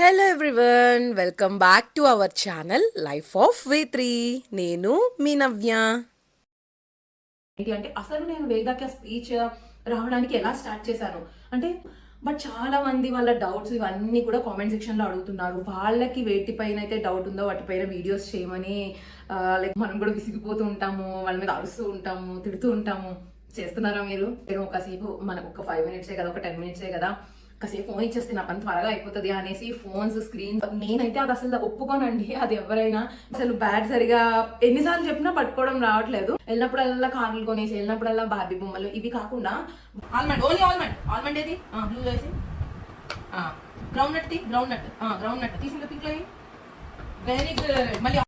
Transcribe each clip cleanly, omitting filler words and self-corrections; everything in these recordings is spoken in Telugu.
Hello everyone, welcome back to our channel life of Vetri. నేను మీ నవ్య. ఏంటి అంటే అసలు నేను వేదాకి స్పీచ్ రావడానికి ఎలా స్టార్ట్ చేశాను అంటే, బట్ చాలా మంది వాళ్ళ డౌట్స్ ఇవన్నీ కూడా కామెంట్ సెక్షన్లో అడుగుతున్నారు. వాళ్ళకి వేటి పైన అయితే డౌట్ ఉందో వాటిపైన వీడియోస్ చేయమని. లైక్ మనం కూడా విసిగిపోతూ ఉంటాము, వాళ్ళ మీద అరుస్తూ ఉంటాము, తిడుతూ ఉంటాము. చేస్తున్నారా మీరు? నేను ఒకసేపు మనకు ఒక 5 మినిట్సే కదా, ఒక 10 మినిట్సే కదా, కాసేపు ఫోన్ ఇచ్చేస్తే నా పని త్వరగా అయిపోతుంది అనేసి ఫోన్స్ స్క్రీన్ నేనైతే అది అసలు ఒప్పుకోనండి. అది ఎవరైనా అసలు బ్యాడ్ సరిగా ఎన్నిసార్లు చెప్పినా పట్టుకోవడం రావట్లేదు. వెళ్ళినప్పుడల్లా కార్లు కొనేసి, వెళ్ళినప్పుడల్లా బార్బీ బొమ్మలు, ఇవి కాకుండా ఆల్మండ్, ఓన్లీ ఆల్మండ్. ఆల్మండ్ ఏది? బ్లూ వేసి గ్రౌండ్ నట్ ది, గ్రౌండ్ నట్ తీసి పింక్ లో వెరీ గుడ్. మళ్ళీ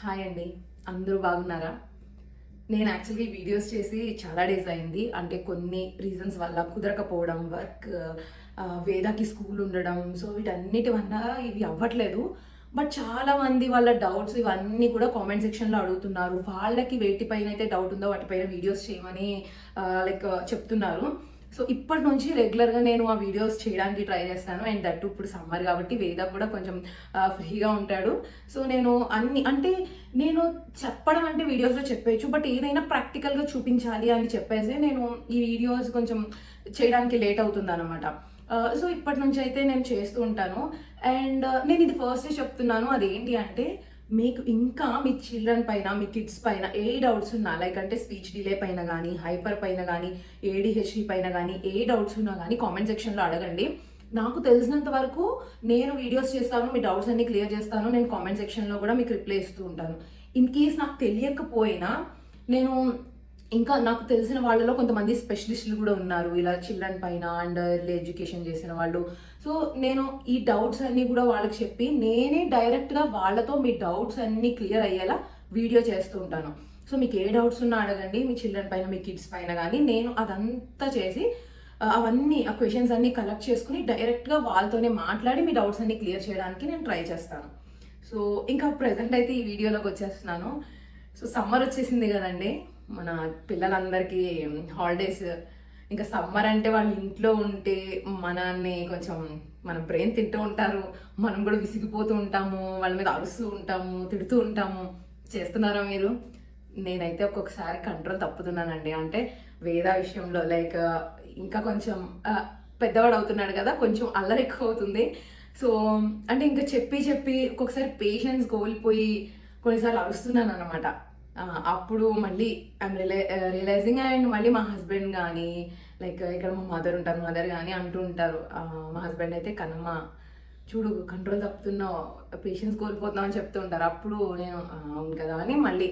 హాయ్ అండి, అందరూ బాగున్నారా? నేను యాక్చువల్గా ఈ వీడియోస్ చేసి చాలా డేస్ అయింది. అంటే కొన్ని రీజన్స్ వల్ల కుదరకపోవడం, వర్క్, వేదాకి స్కూల్ ఉండడం, సో వీటన్నిటి వల్ల ఇవి అవ్వట్లేదు. బట్ చాలా మంది వాళ్ళ డౌట్స్ ఇవన్నీ కూడా కామెంట్ సెక్షన్లో అడుగుతున్నారు. వాళ్ళకి వేటిపైన అయితే డౌట్ ఉందో వాటిపైన వీడియోస్ చేయమని లైక్ చెప్తున్నారు. సో ఇప్పటి నుంచి రెగ్యులర్గా నేను ఆ వీడియోస్ చేయడానికి ట్రై చేస్తాను. అండ్ దట్టు ఇప్పుడు సమ్మర్ కాబట్టి వేద కూడా కొంచెం ఫ్రీగా ఉంటాడు. సో నేను అంటే నేను చెప్పడం అంటే వీడియోస్లో చెప్పేయచ్చు, బట్ ఏదైనా ప్రాక్టికల్గా చూపించాలి అని చెప్పేసి నేను ఈ వీడియోస్ కొంచెం చేయడానికి లేట్ అవుతుంది అనమాట. సో ఇప్పటి నుంచి అయితే నేను చేస్తూ ఉంటాను. అండ్ నేను ఇది ఫస్ట్ చెప్తున్నాను, అదేంటి అంటే మీకు ఇంకా మీ చిల్డ్రన్ పైన, మీ కిడ్స్ పైన ఏ డౌట్స్ ఉన్నా, లైక్ అంటే స్పీచ్ డిలే పైన కానీ, హైపర్ పైన కానీ, ఏడిహెచ్డి పైన కానీ ఏ డౌట్స్ ఉన్నా కానీ కామెంట్ సెక్షన్లో అడగండి. నాకు తెలిసినంత వరకు నేను వీడియోస్ చేస్తాను, మీ డౌట్స్ అన్ని క్లియర్ చేస్తాను. నేను కామెంట్ సెక్షన్లో కూడా మీకు రిప్లై ఇస్తూ ఉంటాను. ఇన్ కేస్ నాకు తెలియకపోయినా నేను ఇంకా నాకు తెలిసిన వాళ్ళలో కొంతమంది స్పెషలిస్టులు కూడా ఉన్నారు ఇలా చిల్డ్రన్ పైన అండ్ ఎర్లీ ఎడ్యుకేషన్ చేసిన వాళ్ళు. సో నేను ఈ డౌట్స్ అన్నీ కూడా వాళ్ళకి చెప్పి నేనే డైరెక్ట్గా వాళ్ళతో మీ డౌట్స్ అన్నీ క్లియర్ అయ్యేలా వీడియో చేస్తూ ఉంటాను. సో మీకు ఏ డౌట్స్ ఉన్నా అడగండి, మీ చిల్డ్రన్ పైన, మీ కిడ్స్ పైన కానీ. నేను అదంతా చేసి అవన్నీ ఆ క్వశ్చన్స్ అన్నీ కలెక్ట్ చేసుకుని డైరెక్ట్గా వాళ్ళతోనే మాట్లాడి మీ డౌట్స్ అన్నీ క్లియర్ చేయడానికి నేను ట్రై చేస్తాను. సో ఇంకా ప్రజెంట్ అయితే ఈ వీడియోలోకి వచ్చేస్తున్నాను. సో సమ్మర్ వచ్చేసింది కదండి, మన పిల్లలందరికీ హాలిడేస్. ఇంకా సమ్మర్ అంటే వాళ్ళు ఇంట్లో ఉంటే మనల్ని కొంచెం మన బ్రెయిన్ తింటూ ఉంటారు, మనం కూడా విసిగిపోతూ ఉంటాము, వాళ్ళ మీద అరుస్తూ ఉంటాము, తిడుతూ ఉంటాము. చేస్తున్నారా మీరు? నేనైతే ఒక్కొక్కసారి కంట్రోల్ తప్పుతున్నానండి. అంటే వేద విషయంలో లైక్ ఇంకా కొంచెం పెద్దవాడు అవుతున్నాడు కదా, కొంచెం అల్లరి ఎక్కువ అవుతుంది. సో అంటే ఇంకా చెప్పి చెప్పి ఒక్కొక్కసారి పేషెన్స్ కోల్పోయి కొన్నిసార్లు అరుస్తున్నాను అనమాట. అప్పుడు మళ్ళీ ఐఎమ్ రియలైజింగ్. అండ్ మళ్ళీ మా హస్బెండ్ కానీ, లైక్ ఇక్కడ మా మదర్ ఉంటారు, మదర్ కానీ అంటూ ఉంటారు. మా హస్బెండ్ అయితే కనమ్మ చూడు కంట్రోల్ తప్పుతున్నావు, పేషెన్స్ కోల్పోతున్నావు అని చెప్తూ ఉంటారు. అప్పుడు నేను అవును కదా అని మళ్ళీ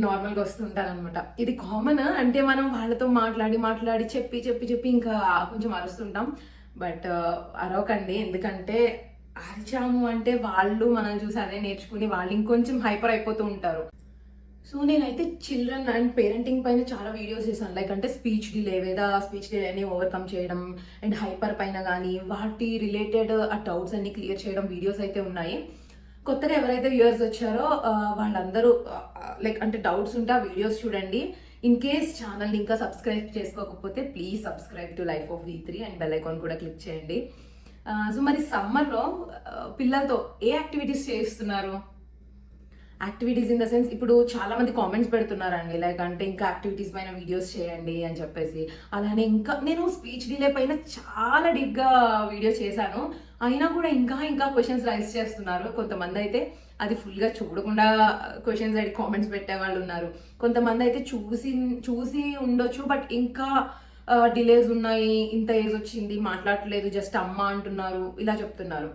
నార్మల్గా వస్తుంటారు అనమాట. ఇది కామన్. అంటే మనం వాళ్ళతో మాట్లాడి మాట్లాడి చెప్పి చెప్పి చెప్పి ఇంకా కొంచెం అరుస్తుంటాం. బట్ అరవకండి, ఎందుకంటే అరిచాము అంటే వాళ్ళు మనం చూసి అదే నేర్చుకుని వాళ్ళు ఇంకొంచెం హైపర్ అయిపోతూ ఉంటారు. సో నేనైతే చిల్డ్రన్ అండ్ పేరెంటింగ్ పైన చాలా వీడియోస్ చేశాను. లైక్ అంటే స్పీచ్ డిలే, లేదా స్పీచ్ డిలేని ఓవర్కమ్ చేయడం, అండ్ హైపర్ పైన కానీ వాటి రిలేటెడ్ ఆ డౌట్స్ అన్ని క్లియర్ చేయడం వీడియోస్ అయితే ఉన్నాయి. కొత్తగా ఎవరైతే వ్యూవర్స్ వచ్చారో వాళ్ళందరూ లైక్ అంటే డౌట్స్ ఉంటే ఆ వీడియోస్ చూడండి. ఇన్ కేస్ ఛానల్ ఇంకా సబ్స్క్రైబ్ చేసుకోకపోతే please subscribe to life of V3 and bell icon కూడా క్లిక్ చేయండి. సో మరి సమ్మర్లో పిల్లలతో ఏ యాక్టివిటీస్ చేస్తున్నారు? యాక్టివిటీస్ ఇన్ ద సెన్స్ ఇప్పుడు చాలా మంది కామెంట్స్ పెడుతున్నారండి, లైక్ అంటే ఇంకా యాక్టివిటీస్ పైన వీడియోస్ చేయండి అని చెప్పేసి. అలానే ఇంకా నేను స్పీచ్ డిలే పైన చాలా డీప్గా వీడియో చేశాను, అయినా కూడా ఇంకా క్వశ్చన్స్ రైజ్ చేస్తున్నారు. కొంతమంది అయితే అది ఫుల్గా చూడకుండా క్వశ్చన్స్ అడిగి కామెంట్స్ పెట్టే వాళ్ళు ఉన్నారు. కొంతమంది అయితే చూసి ఉండొచ్చు, బట్ ఇంకా డిలేస్ ఉన్నాయి, ఇంత ఏజ్ వచ్చింది, మాట్లాడట్లేదు, జస్ట్ అమ్మ అంటున్నారు, ఇలా చెప్తున్నారు.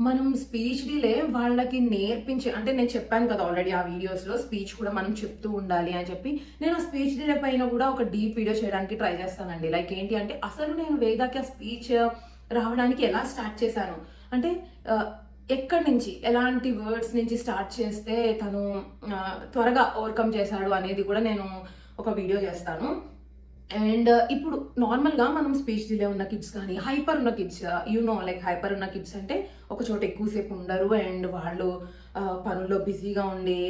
మనం స్పీచ్ డిలే వాళ్ళకి నేర్పించే, అంటే నేను చెప్పాను కదా ఆల్రెడీ ఆ వీడియోస్లో స్పీచ్ కూడా మనం చెప్తూ ఉండాలి అని చెప్పి. నేను ఆ స్పీచ్ డిలే పైన కూడా ఒక డీప్ వీడియో చేయడానికి ట్రై చేస్తానండి. లైక్ ఏంటి అంటే అసలు నేను వేదాకి ఆ స్పీచ్ రావడానికి ఎలా స్టార్ట్ చేశాను అంటే, ఎక్కడి నుంచి, ఎలాంటి వర్డ్స్ నుంచి స్టార్ట్ చేస్తే తను త్వరగా ఓవర్కమ్ చేశాడు అనేది కూడా నేను ఒక వీడియో చేస్తాను. అండ్ ఇప్పుడు నార్మల్గా మనం స్పీచ్ డిలే ఉన్న కిడ్స్ కానీ, హైపర్ ఉన్న కిడ్స్, లైక్ హైపర్ ఉన్న కిడ్స్ అంటే ఒక చోట ఎక్కువసేపు ఉండరు అండ్ వాళ్ళు పనుల్లో బిజీగా ఉండి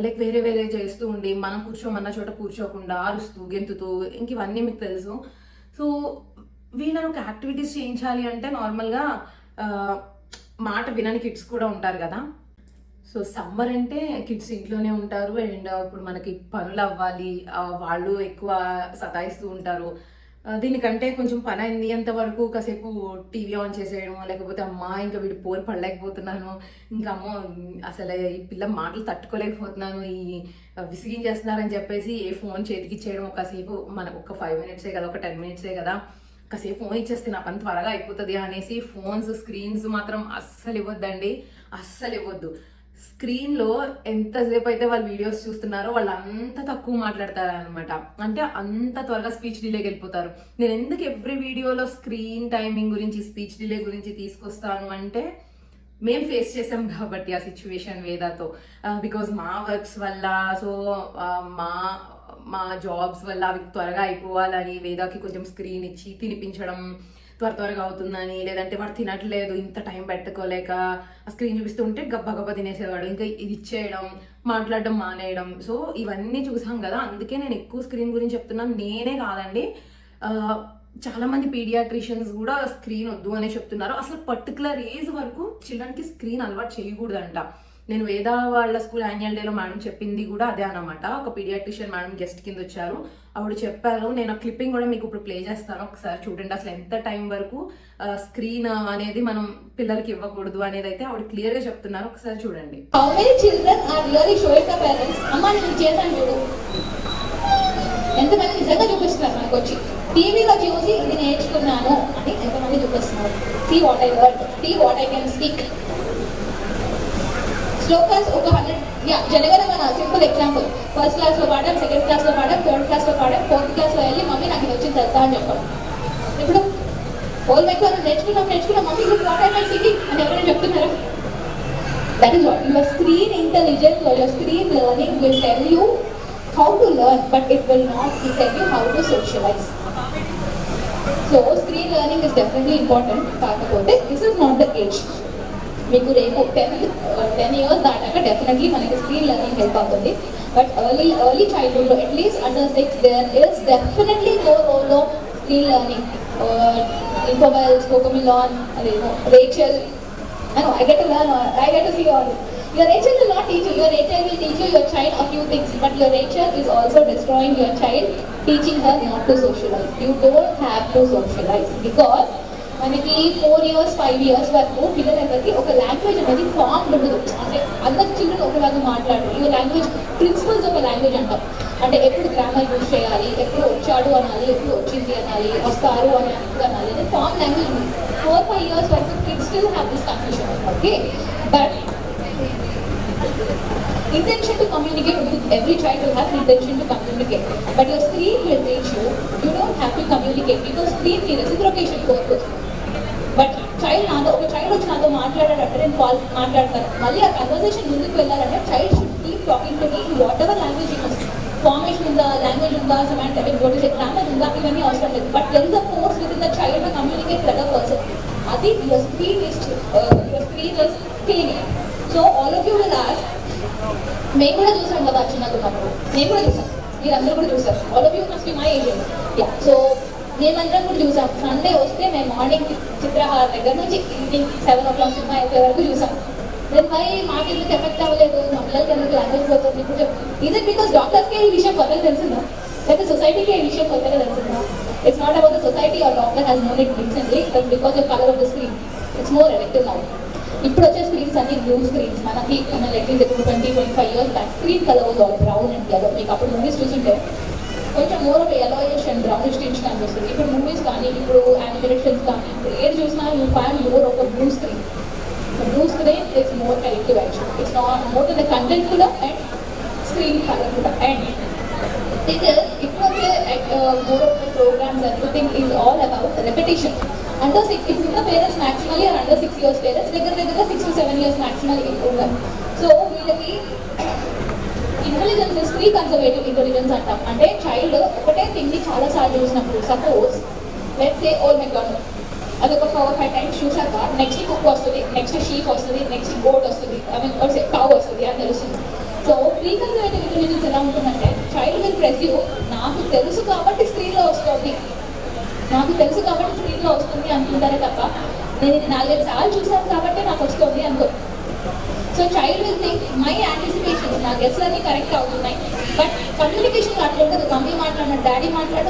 లైక్ వేరే వేరే చేస్తూ ఉండి మనం కూర్చోమన్న చోట కూర్చోకుండా అరుస్తూ గెంతుతూ ఇంక ఇవన్నీ మీకు తెలుసు. సో వీళ్ళని ఒక యాక్టివిటీస్ చేయించాలి అంటే నార్మల్గా మాట వినని కిడ్స్ కూడా ఉంటారు కదా. సో సమ్మర్ అంటే కిడ్స్ ఇంట్లోనే ఉంటారు అండ్ ఇప్పుడు మనకి పనులు అవ్వాలి, వాళ్ళు ఎక్కువ సతాయిస్తూ ఉంటారు. దీనికంటే కొంచెం పని అయింది అంతవరకు కాసేపు టీవీ ఆన్ చేసేయడం, లేకపోతే అమ్మ ఇంకా వీడు పోరు పడలేకపోతున్నాను, ఇంకా అమ్మో అసలు ఈ పిల్ల మాటలు తట్టుకోలేకపోతున్నాను, ఈ విసిగించేస్తున్నారని చెప్పేసి ఏ ఫోన్ చేతికి ఇచ్చేయడం. కాసేపు మనకు ఒక 5 minutes కదా, ఒక 10 minutes కదా, కాసేపు ఫోన్ ఇచ్చేస్తే నా పని త్వరగా అయిపోతుంది అనేసి ఫోన్స్ స్క్రీన్స్ మాత్రం అస్సలు ఇవ్వద్దండి, అస్సలు ఇవ్వద్దు. స్క్రీన్లో ఎంతసేపు అయితే వాళ్ళు వీడియోస్ చూస్తున్నారో వాళ్ళు అంత తక్కువ మాట్లాడతారు అనమాట. అంటే అంత త్వరగా స్పీచ్ డిలేకి వెళ్ళిపోతారు. నేను ఎందుకు ఎవ్రీ వీడియోలో స్క్రీన్ టైమింగ్ గురించి, స్పీచ్ డిలే గురించి తీసుకొస్తాను అంటే మేము ఫేస్ చేసాం కాబట్టి ఆ సిచ్యువేషన్ వేదాతో. బికాజ్ మా వర్క్స్ వల్ల, సో మా జాబ్స్ వల్ల అవి త్వరగా అయిపోవాలని వేదాకి కొంచెం స్క్రీన్ ఇచ్చి తినిపించడం త్వరగా అవుతుందని, లేదంటే వాడు తినట్లేదు ఇంత టైం పెట్టుకోలేక ఆ స్క్రీన్ చూపిస్తుంటే గబ్బా తినేసేవాడు, ఇంకా ఇది ఇచ్చేయడం, మాట్లాడడం మానేయడం. సో ఇవన్నీ చూసాం కదా, అందుకే నేను ఎక్కువ స్క్రీన్ గురించి చెప్తున్నాను. నేనే కాదండి, చాలా మంది పీడియాట్రిషియన్స్ కూడా స్క్రీన్ వద్దు అనే చెప్తున్నారు. అసలు పర్టికులర్ ఏజ్ వరకు చిల్డ్రన్కి స్క్రీన్ అలవాటు చేయకూడదంట. నేను వేద వాళ్ళ స్కూల్ యాన్యువల్ డేలో మేడం చెప్పింది కూడా అదే అనమాట. ఒక పీడియాట్రిషియన్ మేడం గెస్ట్ కింద వచ్చారు, ఆవిడ చెప్పారు. నేను ఆ క్లిప్పింగ్ కూడా మీకు ఇప్పుడు ప్లే చేస్తాను, ఒకసారి చూడండి. అసలు ఎంత టైం వరకు స్క్రీన్ అనేది మనం పిల్లలకి ఇవ్వకూడదు అనేది అయితే ఆవిడ క్లియర్ గా చెప్తున్నారు, ఒకసారి చూడండి. How many children are really showing the parents, అమ్మా నేను చేశాను చూడు, ఎంతమంది నిజంగా చూపిస్తున్నారు మనకు వచ్చి టీవీలో చూసి ఇది నేర్చుకున్నాను అని ఎంతమంది చూపిస్తున్నారు. See what I learned, see what I can speak. Shlokas ఒక 100, జనగణ మన సింపుల్ ఎగ్జాంపుల్. ఫస్ట్ క్లాస్లో పాడాం, సెకండ్ క్లాస్లో పాడాం, థర్డ్ క్లాస్లో పాడాం, ఫోర్త్ క్లాస్లో వెళ్ళి మమ్మీ నాకు ఇది వచ్చింది తెలుసా అని చెప్పాను. ఇప్పుడు హోల్ మైక్ నేర్చుకున్నాం మమ్మీ ఇప్పుడు వాట్ ఐ సింగింగ్ అని ఎవరైనా చెప్తున్నారా? That is what your screen intelligence or your screen learning will tell you how to learn, but it will not tell you how to socialize. So screen learning is definitely important. కాకపోతే this is not the age. మీకు రేపు 10 years దాటాక డెఫినెట్లీ మనకి స్క్రీన్ లెర్నింగ్ హెల్ప్ అవుతుంది. బట్ ఎర్లీ చైల్డ్హుడ్లో at least under 6 there is definitely no role of screen learning. Infobells, CoComelon, అదేమో Rachel, I get to learn, I get to see all. Your Rachel will not teach you. Your Rachel will teach you your child a few things, but your Rachel is also destroying your child, teaching her not to socialize. You don't have to socialize because మనకి 4 years 5 years వరకు పిల్లలకి ఒక లాంగ్వేజ్ అనేది ఫామ్ ఉండదు. అంటే అందరి చిల్డ్రన్ ఒకలాగా మాట్లాడరు. ఈ లాంగ్వేజ్ ప్రిన్సిపల్స్ ఒక లాంగ్వేజ్ అంటాం. అంటే ఎప్పుడు గ్రామర్ యూజ్ చేయాలి, ఎప్పుడు వచ్చాడు అనాలి, ఎప్పుడు వచ్చింది అనాలి, వస్తారు అని అనాలి, అంటే ఫామ్ లాంగ్వేజ్ ఉంది. 4-5 years వరకు kids still have this confusion. Okay, but intention to communicate, every child will have an intention to communicate, but your screen will teach you you don't have to communicate because screen ki reciprocation కోరుకోదు. బట్ చైల్డ్ నాతో ఒక చైల్డ్ వచ్చి నాతో మాట్లాడాడంటే నేను కాల్ మాట్లాడతాను, మళ్ళీ ఆ కన్వర్సేషన్ ముందుకు వెళ్ళాలంటే child should keep talking to me whatever language use. Formation ఉందా, లాంగ్వేజ్ ఉందా, సెమాంటిక్ గ్రామర్ ఉందా, ఇవన్నీ అవసరం లేదు. But there is a force within the child to communicate with other person. అది your screen is killing it. So all of you will ask, మేము కూడా చూసాం కదా చిన్నప్పుడు, నేను కూడా చూసాను, మీరందరూ కూడా చూసారు. All of you must be my age. So మేమందరం కూడా చూసాం. సండే వస్తే మేము మార్నింగ్ చిత్రహార దగ్గర నుంచి ఈవినింగ్ 7 o'clock సినిమా అయిపోయే వరకు చూసాం. దెన్ మై మాకు ఎందుకు ఎఫెక్ట్ అవ్వలేదు, మా పిల్లలకి ఎందుకు లాంగ్వేజ్ పోతుంది ఇప్పుడు చెప్పు. ఈజ్ ఇట్ బికాస్ డాక్టర్స్కే ఈ విషయం కొత్తగా తెలిసిందా, లేకపోతే సొసైటీకే ఈ విషయం కొత్తగా తెలిసిందా? It's not about the society or doctor has known it recently, it's because of colour of the screen. It's more effective now. ఇప్పుడు వచ్చే స్క్రీన్స్ అన్ని బ్లూ స్క్రీన్స్. మనకి at least 20-25 years back screen colour was all brown and yellow. మీకు అప్పుడు మూవీస్ చూస్తుంటే కొంచెం more of yellowish and brownish tinge కనిపిస్తుంది. ఇప్పుడు మూవీస్ కానీ, ఇప్పుడు యానిమేషన్స్ కానీ, ఇప్పుడు ఏది చూసినా you find more of blue screen. Blue screen is more addictive actual. It's not more than the content కూడా అండ్ స్క్రీన్ కలర్ కూడా. అండ్ ఇప్పుడు వచ్చే more of the programmes everything is all about repetition. Under 6 ఇప్పుడున్న parents maximally under 6 years parents దగ్గర 6 to 7 years మ్యాక్సిమల్లీ ఉన్నారు. సో వీళ్ళకి ఇంటెలిజెన్స్ ప్రీ కన్సర్వేటివ్ ఇంటెలిజెన్స్ అంటాం. అంటే చైల్డ్ ఒకటే థింగ్ని చాలాసార్లు చూసినప్పుడు, suppose let's say old McDonald, అదొక 4-5 times చూసాక నెక్స్ట్ కుక్ వస్తుంది, నెక్స్ట్ షీప్ వస్తుంది, నెక్స్ట్ గోట్ వస్తుంది, కౌ వస్తుంది అని తెలుస్తుంది. సో ప్రీ కన్సర్వేటివ్ ఇంటెలిజెన్స్ ఎలా ఉంటుందంటే చైల్డ్ విల్ ప్రెస్యూ నాకు తెలుసు కాబట్టి స్క్రీన్లో వస్తుంది, నాకు తెలుసు కాబట్టి స్క్రీన్లో వస్తుంది అనుకుంటారే తప్ప నేను ఇది 4-5 సార్లు చూసాను కాబట్టి నాకు వస్తుంది అనుకో. So child will think my anticipations, నా గెస్ట్లు అన్నీ కరెక్ట్ అవుతున్నాయి. బట్ కమ్యూనికేషన్ అట్లా ఉంటుంది, మమ్మీ మాట్లాడినాడు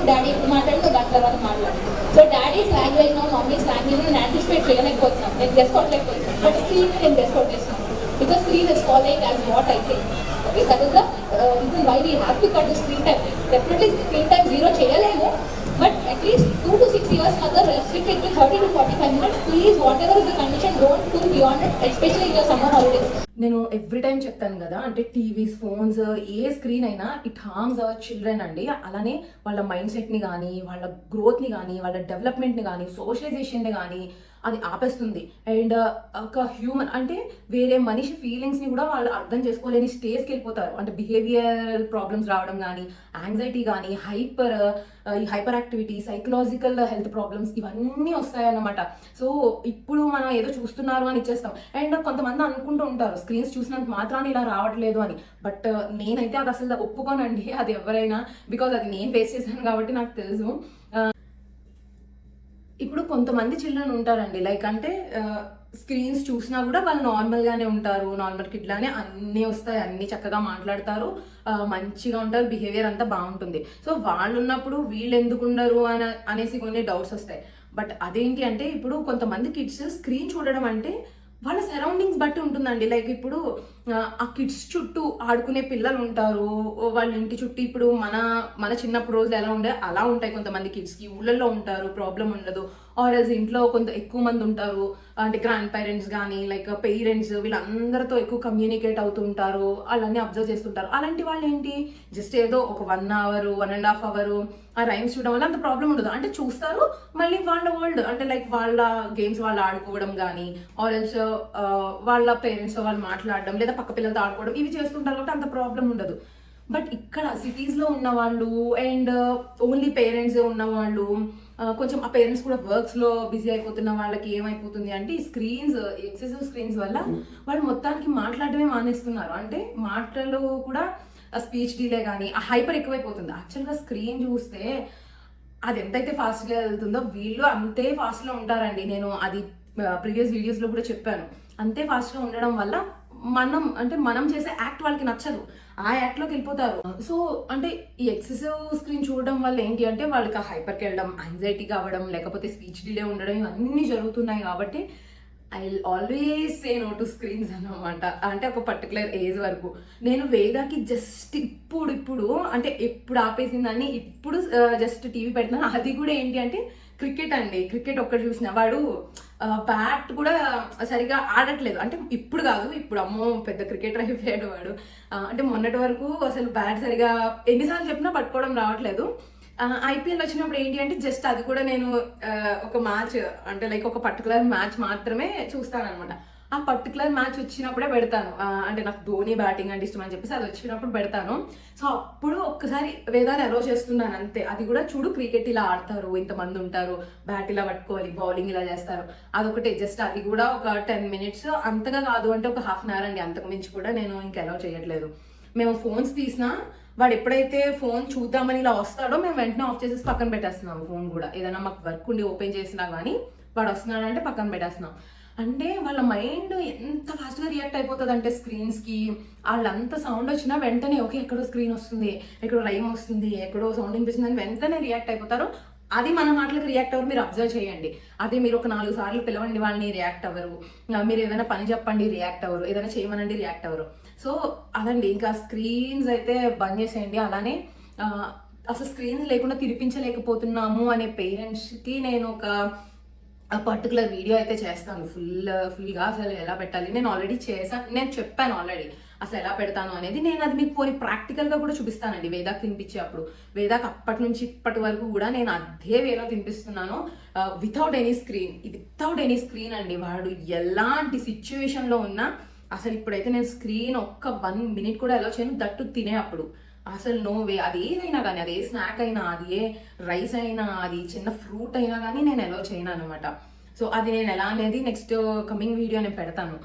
డాడీ ఇప్పుడు మాట్లాడు దాని తర్వాత మాట్లాడు. So daddy's language mummy's language నేను యాంటిసిపేట్ చేయలేకపోతున్నాను, నేను గెస్ కొట్టలేకపోతున్నాను. బట్ స్క్రీన్ నేను గెస్ కొట్టేస్తున్నాను because screen is following as what I say. Okay, that is the reason why we have to cut the screen time. Definitely screen time 0 చేయలేము, but at least 2 to 6 years mother restrict it to 30 to 45 minutes. Please, whatever is the condition, don't go beyond it, especially in your summer holidays. నేను ఎవ్రీ టైం చెప్తాను కదా, అంటే టీవీస్, ఫోన్స్, ఏ స్క్రీన్ అయినా ఇట్ హార్మ్స్ అవర్ చిల్డ్రన్ అండి. అలానే వాళ్ళ మైండ్ సెట్ని కానీ, వాళ్ళ గ్రోత్ని కానీ, వాళ్ళ డెవలప్మెంట్ని కానీ, సోషలైజేషన్ని కానీ అది ఆపేస్తుంది. అండ్ ఒక హ్యూమన్ అంటే వేరే మనిషి ఫీలింగ్స్ని కూడా వాళ్ళు అర్థం చేసుకోలేని స్టేజ్కి వెళ్ళిపోతారు. అంటే బిహేవియరల్ ప్రాబ్లమ్స్ రావడం కానీ, యాంగ్జైటీ కానీ, hyper activity, psychological health problems ఇవన్నీ వస్తాయన్నమాట. సో ఇప్పుడు మనం ఏదో చూస్తున్నారు అని ఇచ్చేస్తాం. అండ్ కొంతమంది అనుకుంటూ ఉంటారు స్క్రీన్స్ చూసినంత మాత్రాన్ని ఇలా రావట్లేదు అని. బట్ నేనైతే అది అసలు ఒప్పుకోనండి, అది ఎవరైనా, బికాజ్ అది నేను ఫేస్ చేశాను కాబట్టి నాకు తెలుసు. ఇప్పుడు కొంతమంది చిల్డ్రన్ ఉంటారండి, లైక్ అంటే స్క్రీన్స్ చూసినా కూడా వాళ్ళు నార్మల్గానే ఉంటారు, నార్మల్ కిడ్ లానే అన్నీ వస్తాయి, అన్నీ చక్కగా మాట్లాడతారు, మంచిగా ఉంటారు, బిహేవియర్ అంతా బాగుంటుంది. సో వాళ్ళు ఉన్నప్పుడు వీళ్ళు ఎందుకు ఉండరు అనేసి కొన్ని డౌట్స్ వస్తాయి. బట్ అదేంటి అంటే ఇప్పుడు కొంతమంది కిడ్స్ స్క్రీన్ చూడడం అంటే వాళ్ళ సరౌండింగ్స్ బట్టి ఉంటుందండి. లైక్ ఇప్పుడు ఆ కిడ్స్ చుట్టూ ఆడుకునే పిల్లలు ఉంటారు, వాళ్ళ ఇంటి చుట్టూ ఇప్పుడు మన చిన్నప్పుడు రోజులు ఎలా ఉండే అలా ఉంటాయి. కొంతమంది కిడ్స్కి ఊళ్ళల్లో ఉంటారు, ప్రాబ్లం ఉండదు. ఆర్ఎల్స్ ఇంట్లో కొంత ఎక్కువ మంది ఉంటారు, అంటే గ్రాండ్ పేరెంట్స్ కానీ లైక్ పేరెంట్స్ వీళ్ళందరితో ఎక్కువ కమ్యూనికేట్ అవుతుంటారు, వాళ్ళన్నీ అబ్జర్వ్ చేస్తుంటారు. అలాంటి వాళ్ళు ఏంటి జస్ట్ ఏదో ఒక 1 hour 1.5 hour ఆ రైమ్స్ చూడడం వల్ల అంత ప్రాబ్లం ఉండదు. అంటే చూస్తారు, మళ్ళీ వాళ్ళ వరల్డ్ అంటే లైక్ వాళ్ళ గేమ్స్ వాళ్ళు ఆడుకోవడం కానీ, ఆర్ఎల్స్ వాళ్ళ పేరెంట్స్ వాళ్ళు మాట్లాడడం లేదా పక్క పిల్లలతో ఆడుకోవడం ఇవి చేస్తుంటారు కాబట్టి అంత ప్రాబ్లం ఉండదు. బట్ ఇక్కడ సిటీస్లో ఉన్న వాళ్ళు అండ్ ఓన్లీ పేరెంట్స్ ఉన్నవాళ్ళు, కొంచెం ఆ పేరెంట్స్ కూడా వర్క్స్లో బిజీ అయిపోతున్న వాళ్ళకి ఏమైపోతుంది అంటే ఈ స్క్రీన్స్, ఎక్సెసివ్ స్క్రీన్స్ వల్ల వాళ్ళు మొత్తానికి మాట్లాడటమే మానేస్తున్నారు. అంటే మాటలు కూడా స్పీచ్ డిలే కానీ ఆ హైపర్ ఎక్కువైపోతుంది. యాక్చువల్గా స్క్రీన్ చూస్తే అది ఎంతైతే ఫాస్ట్గా వెళ్తుందో వీళ్ళు అంతే ఫాస్ట్లో ఉంటారండి. నేను అది ప్రీవియస్ వీడియోస్లో కూడా చెప్పాను. అంతే ఫాస్ట్గా ఉండడం వల్ల మనం చేసే యాక్ట్ వాళ్ళకి నచ్చదు, ఆ యాక్ట్లోకి వెళ్ళిపోతారు. సో అంటే ఈ ఎక్సెసివ్ స్క్రీన్ చూడడం వల్ల ఏంటి అంటే వాళ్ళకి హైపర్కి వెళ్ళడం, యాంగ్జైటీ కావడం, లేకపోతే స్పీచ్ డిలే ఉండడం ఇవన్నీ జరుగుతున్నాయి. కాబట్టి I will always say no to screens అన్నమాట. అంటే ఒక పర్టికులర్ ఏజ్ వరకు. నేను వేదాకి జస్ట్ ఇప్పుడు అంటే ఎప్పుడు ఆపేసిందని ఇప్పుడు జస్ట్ టీవీ పెడుతున్నాను. అది కూడా ఏంటి అంటే క్రికెట్ అండి. క్రికెట్ ఒక్కటి చూసిన వాడు బ్యాట్ కూడా సరిగా ఆడట్లేదు. అంటే ఇప్పుడు కాదు, ఇప్పుడు అమ్మో పెద్ద క్రికెటర్ అయిపోయాడు వాడు. అంటే మొన్నటి వరకు అసలు బ్యాట్ సరిగా ఎన్నిసార్లు చెప్పినా పట్టుకోవడం రావట్లేదు. ఐపీఎల్ వచ్చినప్పుడు ఏంటి అంటే జస్ట్ అది కూడా నేను ఒక మ్యాచ్ అంటే లైక్ ఒక పర్టికులర్ మ్యాచ్ మాత్రమే చూస్తాను అనమాట. ఆ పర్టికులర్ మ్యాచ్ వచ్చినప్పుడే పెడతాను. అంటే నాకు ధోని బ్యాటింగ్ అంటే ఇష్టం అని చెప్పేసి అది వచ్చినప్పుడు పెడతాను. సో అప్పుడు ఒక్కసారి వేదాన్ని అలో చేస్తున్నాను అంతే. అది కూడా చూడు క్రికెట్ ఇలా ఆడతారు, ఇంతమంది ఉంటారు, బ్యాట్ ఇలా పట్టుకోవాలి, బౌలింగ్ ఇలా చేస్తారు, అదొకటే. జస్ట్ అది కూడా ఒక 10 minutes అంతగా కాదు, అంటే ఒక 1/2 hour అండి. అంతకు మించి కూడా నేను ఇంకా అలో చేయట్లేదు. మేము ఫోన్స్ తీసినా వాడు ఎప్పుడైతే ఫోన్ చూద్దామని ఇలా వస్తాడో మేము వెంటనే ఆఫ్ చేసేసి పక్కన పెట్టేస్తున్నాము. ఫోన్ కూడా ఏదైనా మాకు వర్క్ ఉండి ఓపెన్ చేసినా కానీ వాడు వస్తున్నాడు అంటే పక్కన పెట్టేస్తున్నాం. అంటే వాళ్ళ మైండ్ ఎంత ఫాస్ట్గా రియాక్ట్ అయిపోతుంది అంటే స్క్రీన్స్కి. వాళ్ళంత సౌండ్ వచ్చినా వెంటనే ఓకే ఎక్కడో స్క్రీన్ వస్తుంది, ఎక్కడో రైమ్ వస్తుంది, ఎక్కడో సౌండ్ వినిపిస్తుంది అని వెంటనే రియాక్ట్ అయిపోతారు. అది మన మాటలకు రియాక్ట్ అవ్వరు. మీరు అబ్జర్వ్ చేయండి. అదే మీరు ఒక 4 సార్లు పిలవండి వాళ్ళని, రియాక్ట్ అవ్వరు. మీరు ఏదైనా పని చెప్పండి, రియాక్ట్ అవ్వరు. ఏదైనా చేయమనండి, రియాక్ట్ అవ్వరు. సో అదండి, ఇంకా స్క్రీన్స్ అయితే బంద్ చేసేయండి. అలానే అసలు స్క్రీన్స్ లేకుండా తినిపించలేకపోతున్నాము అనే పేరెంట్స్కి నేను ఒక పర్టికులర్ వీడియో అయితే చేస్తాను ఫుల్గా అసలు ఎలా పెట్టాలి. నేను ఆల్రెడీ చేశాను, నేను చెప్పాను ఆల్రెడీ అసలు ఎలా పెడతాను అనేది. నేను అది మీకు కొన్ని ప్రాక్టికల్గా కూడా చూపిస్తానండి వేదాకు తినిపించేటప్పుడు. వేదాకు అప్పటి నుంచి ఇప్పటి వరకు కూడా నేను అదే వేలో తినిపిస్తున్నాను, వితౌట్ ఎనీ స్క్రీన్ అండి. వాడు ఎలాంటి సిచ్యువేషన్లో ఉన్నా అసలు ఇప్పుడైతే నేను స్క్రీన్ ఒక్క 1 minute కూడా ఎలా చేయను, దట్టు తినే అప్పుడు అసలు నో వే. అది ఏదైనా కానీ, అది ఏ స్నాక్ అయినా, అది ఏ రైస్ అయినా, అది చిన్న ఫ్రూట్ అయినా కానీ నేను ఎలా చేయను అనమాట. సో అది నేను ఎలా అనేది నెక్స్ట్ కమింగ్ వీడియో నేను పెడతాను.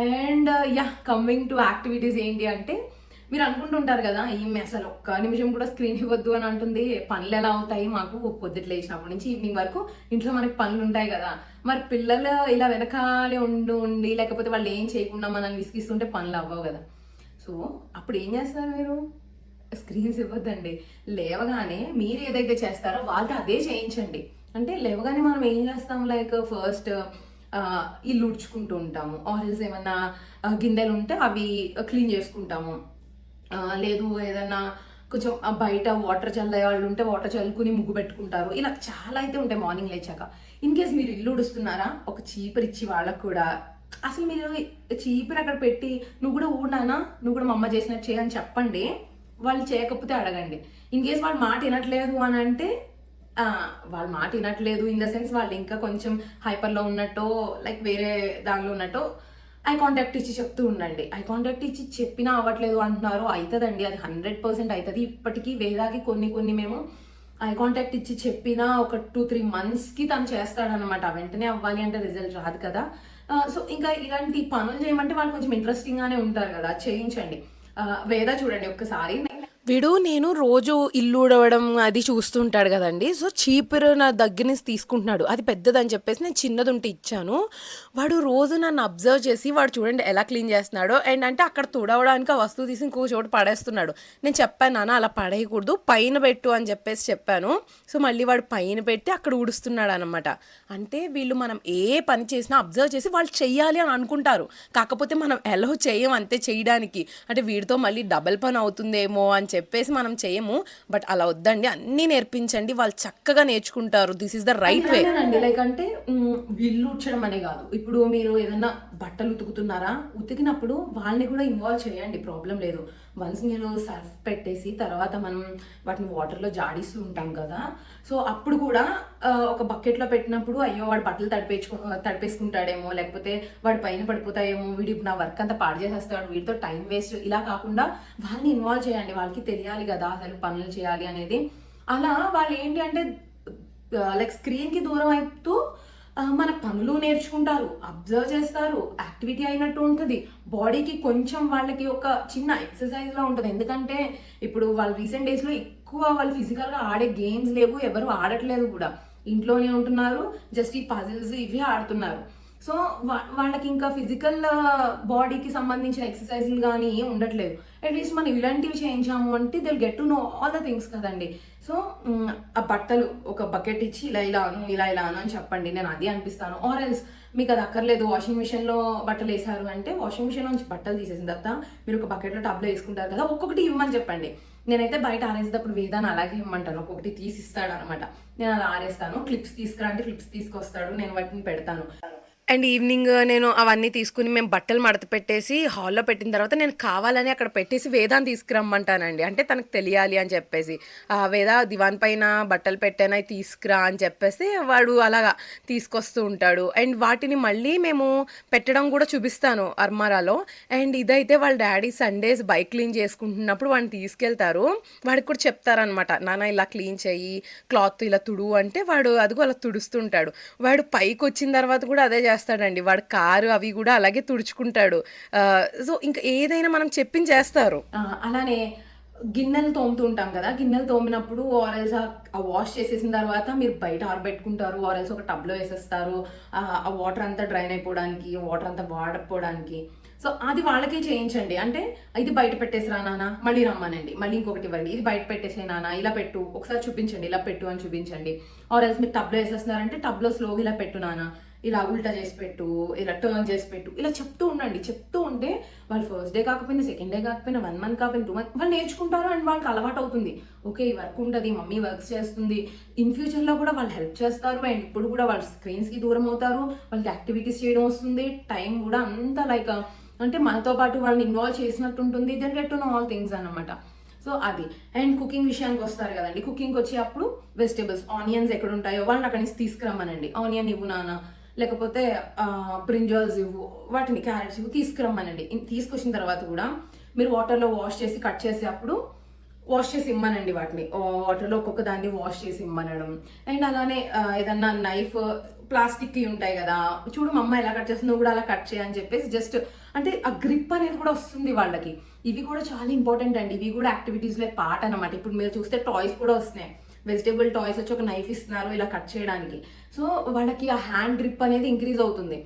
అండ్ కమింగ్ టు యాక్టివిటీస్ ఏంటి అంటే మీరు అనుకుంటుంటారు కదా ఈమె అసలు ఒక్క నిమిషం కూడా స్క్రీన్ ఇవ్వద్దు అని అంటుంది, పనులు ఎలా అవుతాయి మాకు పొద్దుట లేచినప్పటి నుంచి ఈవినింగ్ వరకు ఇంట్లో మనకి పనులు ఉంటాయి కదా, మరి పిల్లలు ఇలా వెనకాలే ఉండి లేకపోతే వాళ్ళు ఏం చేయకుండా మనల్ని విసిగిస్తుంటే పనులు అవ్వవు కదా. సో అప్పుడు ఏం చేస్తారు మీరు? స్క్రీన్స్ ఇవ్వద్దండి. లేవగానే మీరు ఏదైతే చేస్తారో వాళ్ళతో అదే చేయించండి. అంటే లేవగానే మనం ఏం చేస్తాం, లైక్ ఫస్ట్ ఇల్లు ఉడ్చుకుంటూ ఉంటాము, ఆయిల్స్ ఏమన్నా గిన్నెలు ఉంటే అవి క్లీన్ చేసుకుంటాము, లేదు ఏదన్నా కొంచెం బయట వాటర్ చల్లే వాళ్ళు ఉంటే వాటర్ చల్లుకుని ముగ్గు పెట్టుకుంటారు. ఇలా చాలా అయితే ఉంటాయి మార్నింగ్ లేచాక. ఇన్ కేస్ మీరు ఇల్లు ఉడుస్తున్నారా, ఒక చీపురు ఇచ్చి వాళ్ళకు కూడా, అసలు మీరు చీపురు అక్కడ పెట్టి నువ్వు కూడా ఊడినానా, నువ్వు కూడా మా అమ్మ చేసినట్టు చేయని చెప్పండి. వాళ్ళు చేయకపోతే అడగండి. ఇన్ కేస్ వాళ్ళు మాట వినట్లేదు అని అంటే వాళ్ళ మాట వినట్లేదు ఇన్ ద సెన్స్ వాళ్ళు ఇంకా కొంచెం హైపర్లో ఉన్నట్టో లైక్ వేరే దానిలో ఉన్నట్టో ఐ కాంటాక్ట్ ఇచ్చి చెప్తూ ఉండండి. ఐ కాంటాక్ట్ ఇచ్చి చెప్పినా అవ్వట్లేదు అంటున్నారు, అవుతుందండి, అది 100% అవుతుంది. ఇప్పటికీ వేదాకి కొన్ని మేము ఐ కాంటాక్ట్ ఇచ్చి చెప్పినా ఒక 2-3 monthsకి తను చేస్తాడనమాట. వెంటనే అవ్వాలి అంటే రిజల్ట్ రాదు కదా. సో ఇంకా ఇలాంటి పనులు చేయమంటే వాళ్ళు కొంచెం ఇంట్రెస్టింగ్గానే ఉంటారు కదా, చేయించండి. వేద చూడండి ఒక్కసారి, వీడు నేను రోజు ఇల్లు ఊడవడం అది చూస్తుంటాడు కదండి. సో చీపురు నా దగ్గర నుంచి తీసుకుంటున్నాడు, అది పెద్దదని చెప్పేసి నేను చిన్నది ఉంటే ఇచ్చాను. వాడు రోజు నన్ను అబ్జర్వ్ చేసి వాడు చూడండి ఎలా క్లీన్ చేస్తున్నాడో, అండ్ అంటే అక్కడ తుడవడానికి ఆ వస్తువు తీసి ఇంకో చోటు పడేస్తున్నాడు. నేను చెప్పాను నాన్న అలా పడేయకూడదు, పైన పెట్టు అని చెప్పేసి చెప్పాను. సో మళ్ళీ వాడు పైన పెట్టి అక్కడ ఊడుస్తున్నాడు అనమాట. అంటే వీళ్ళు మనం ఏ పని చేసినా అబ్జర్వ్ చేసి వాళ్ళు చెయ్యాలి అని అనుకుంటారు, కాకపోతే మనం ఎలా చేయం అంతే చేయడానికి. అంటే వీడితో మళ్ళీ డబల్ పని అవుతుందేమో అని చెప్పేసి మనం చేయము. బట్ అలా వద్దండి, అన్నీ నేర్పించండి, వాళ్ళు చక్కగా నేర్చుకుంటారు. This is the right way అండి. లైక్ అంటే ఇల్లు ఉడ్చడం అనే కాదు, ఇప్పుడు మీరు ఏదన్నా బట్టలు ఉతుకుతున్నారా, ఉతికినప్పుడు వాళ్ళని కూడా ఇన్వాల్వ్ చేయండి, ప్రాబ్లం లేదు. వన్స్ మీరు సర్ఫ్ పెట్టేసి తర్వాత మనం వాటిని వాటర్లో జాడిస్తూ ఉంటాం కదా, సో అప్పుడు కూడా ఒక బకెట్లో పెట్టినప్పుడు అయ్యో వాడు బట్టలు తడిపేసుకుంటాడేమో, లేకపోతే వాడు పైన పడిపోతాయేమో, వీడి నా వర్క్ అంతా పాడు చేసేస్తాడు, వీడితో టైం వేస్ట్, ఇలా కాకుండా వాళ్ళని ఇన్వాల్వ్ చేయండి. వాళ్ళకి తెలియాలి కదా అసలు పనులు చేయాలి అనేది. అలా వాళ్ళు ఏంటి అంటే లైక్ స్క్రీన్కి దూరం అవుతూ మన పనులు నేర్చుకుంటారు, అబ్జర్వ్ చేస్తారు, యాక్టివిటీ అయినట్టు ఉంటుంది, బాడీకి కొంచెం వాళ్ళకి ఒక చిన్న ఎక్సర్సైజ్లా ఉంటుంది. ఎందుకంటే ఇప్పుడు వాళ్ళు రీసెంట్ డేస్లో ఎక్కువ వాళ్ళు ఫిజికల్గా ఆడే గేమ్స్ లేవు, ఎవరు ఆడట్లేదు కూడా, ఇంట్లోనే ఉంటున్నారు, జస్ట్ ఈ పజిల్స్ ఇవి ఆడుతున్నారు. సో వాళ్ళకి ఇంకా ఫిజికల్ బాడీకి సంబంధించిన ఎక్సర్సైజులు కానీ ఏం ఉండట్లేదు. అట్లీస్ట్ మనం ఇలాంటివి చేయించాము అంటే they'll get to know all the things కదండి. సో ఆ బట్టలు ఒక బకెట్ ఇచ్చి ఇలా అను అని చెప్పండి, నేను అది అనిపిస్తాను. ఆర్ ఎల్స్ మీకు అది అక్కర్లేదు, వాషింగ్ మిషన్లో బట్టలు వేసారు అంటే వాషింగ్ మిషన్లో నుంచి బట్టలు తీసేసిన తర్వాత మీరు ఒక బకెట్లో టబ్లో వేసుకుంటారు కదా, ఒక్కొక్కటి ఇవ్వమని చెప్పండి. నేనైతే బయట ఆరేసేటప్పుడు వేదాన్ని అలాగే ఇవ్వమంటాను, ఒక్కొక్కటి తీసి ఇస్తాడు అనమాట. నేను అలా ఆరేస్తాను. క్లిప్స్ తీసుకురా అంటే క్లిప్స్ తీసుకొస్తాడు, నేను వాటిని పెడతాను. అండ్ ఈవినింగ్ నేను అవన్నీ తీసుకుని మేము బట్టలు మడత పెట్టేసి హాల్లో పెట్టిన తర్వాత నేను కావాలని అక్కడ పెట్టేసి వేదాన్ని తీసుకురమ్మంటానండి. అంటే తనకు తెలియాలి అని చెప్పేసి, వేద దివాన్ పైన బట్టలు పెట్టాను అవి తీసుకురా అని చెప్పేసి వాడు అలాగా తీసుకొస్తూ ఉంటాడు. అండ్ వాటిని మళ్ళీ మేము పెట్టడం కూడా చూపిస్తాను అర్మారాలో. అండ్ ఇదైతే వాళ్ళ డాడీ సండేస్ బైక్ క్లీన్ చేసుకుంటున్నప్పుడు వాడిని తీసుకెళ్తారు, వాడికి కూడా చెప్తారనమాట, నాన్న ఇలా క్లీన్ చెయ్యి, క్లాత్ ఇలా తుడు అంటే వాడు అదిగో అలా తుడుస్తుంటాడు. వాడు పైకి వచ్చిన తర్వాత కూడా అదే చేస్తాడండి, వాడు కారు అవి కూడా అలాగే తుడుచుకుంటాడు. సో ఇంకా ఏదైనా మనం చేస్తారు. అలానే గిన్నెలు తోముతూ ఉంటాం కదా, గిన్నెలు తోమినప్పుడు ఆరెల్స్ ఆ వాష్ చేసేసిన తర్వాత మీరు బయట ఆరబెట్టుకుంటారు, ఆరెల్స్ ఒక టబ్లో వేసేస్తారు, ఆ వాటర్ అంతా డ్రైన్ అయిపోవడానికి, వాటర్ అంతా వాడకపోవడానికి. సో అది వాళ్ళకే చేయించండి. అంటే ఇది బయట పెట్టేసిరా నాన్న, మళ్ళీ రమ్మనండి, మళ్ళీ ఇంకొకటి ఇవ్వండి, ఇది బయట పెట్టేసే నాన్న, ఇలా పెట్టు, ఒకసారి చూపించండి, ఇలా పెట్టు అని చూపించండి. ఆరెల్స్ మీరు టబ్లో వేసేస్తున్నారంటే టబ్లో స్లోగా ఇలా పెట్టు నాన్న, ఇలా ఉల్టా చేసి పెట్టు, ఇలా టర్న్ చేసి పెట్టు, ఇలా చెప్తూ ఉండండి. చెప్తూ ఉంటే వాళ్ళు ఫస్ట్ డే కాకపోయినా, సెకండ్ డే కాకపోయినా, 1 month కాకపోయినా, 2 months వాళ్ళు నేర్చుకుంటారు. అండ్ వాళ్ళకి అలవాటు అవుతుంది, ఓకే ఈ వర్క్ ఉంటుంది, మమ్మీ వర్క్స్ చేస్తుంది, ఇన్ ఫ్యూచర్లో కూడా వాళ్ళు హెల్ప్ చేస్తారు. అండ్ ఇప్పుడు కూడా వాళ్ళు స్క్రీన్స్కి దూరం అవుతారు, వాళ్ళకి యాక్టివిటీస్ చేయడం వస్తుంది, టైం కూడా అంతా లైక్ అంటే మనతో పాటు వాళ్ళని ఇన్వాల్వ్ చేసినట్టు ఉంటుంది. Then get to know all things అన్నమాట. సో అది. అండ్ కుకింగ్ విషయానికి వస్తారు కదండి, కుకింగ్కి వచ్చేటప్పుడు వెజిటేబుల్స్, ఆనియన్స్ ఎక్కడ ఉంటాయో వాళ్ళని అక్కడి నుంచి తీసుకురమ్మనండి. ఆనియన్ ఇవ్వు నాన్న, లేకపోతే బ్రింజాల్స్ ఇవ్వు, వాటిని క్యారెట్స్ ఇవ్వు, తీసుకురమ్మనండి. తీసుకొచ్చిన తర్వాత కూడా మీరు వాటర్లో వాష్ చేసి కట్ చేసేటప్పుడు వాష్ చేసి ఇమ్మనండి. వాటిని వాటర్లో ఒక్కొక్క దాన్ని వాష్ చేసి ఇమ్మనడం. అండ్ అలానే ఏదన్నా నైఫ్ ప్లాస్టిక్కి ఉంటాయి కదా, చూడు మా అమ్మ ఎలా కట్ చేస్తుందో కూడా అలా కట్ చేయని చెప్పేసి జస్ట్ అంటే ఆ గ్రిప్ అనేది కూడా వస్తుంది వాళ్ళకి. ఇవి కూడా చాలా ఇంపార్టెంట్ అండి. ఇవి కూడా యాక్టివిటీస్లో పార్ట్ అనమాట. ఇప్పుడు మీరు చూస్తే టాయ్స్ కూడా వస్తున్నాయి. వెజిటేబుల్ టాయ్స్ వచ్చి ఒక నైఫ్ ఇస్తున్నారు ఇలా కట్ చేయడానికి. సో వాళ్ళకి ఆ హ్యాండ్ గ్రిప్ అనేది ఇంక్రీజ్ అవుతుంది.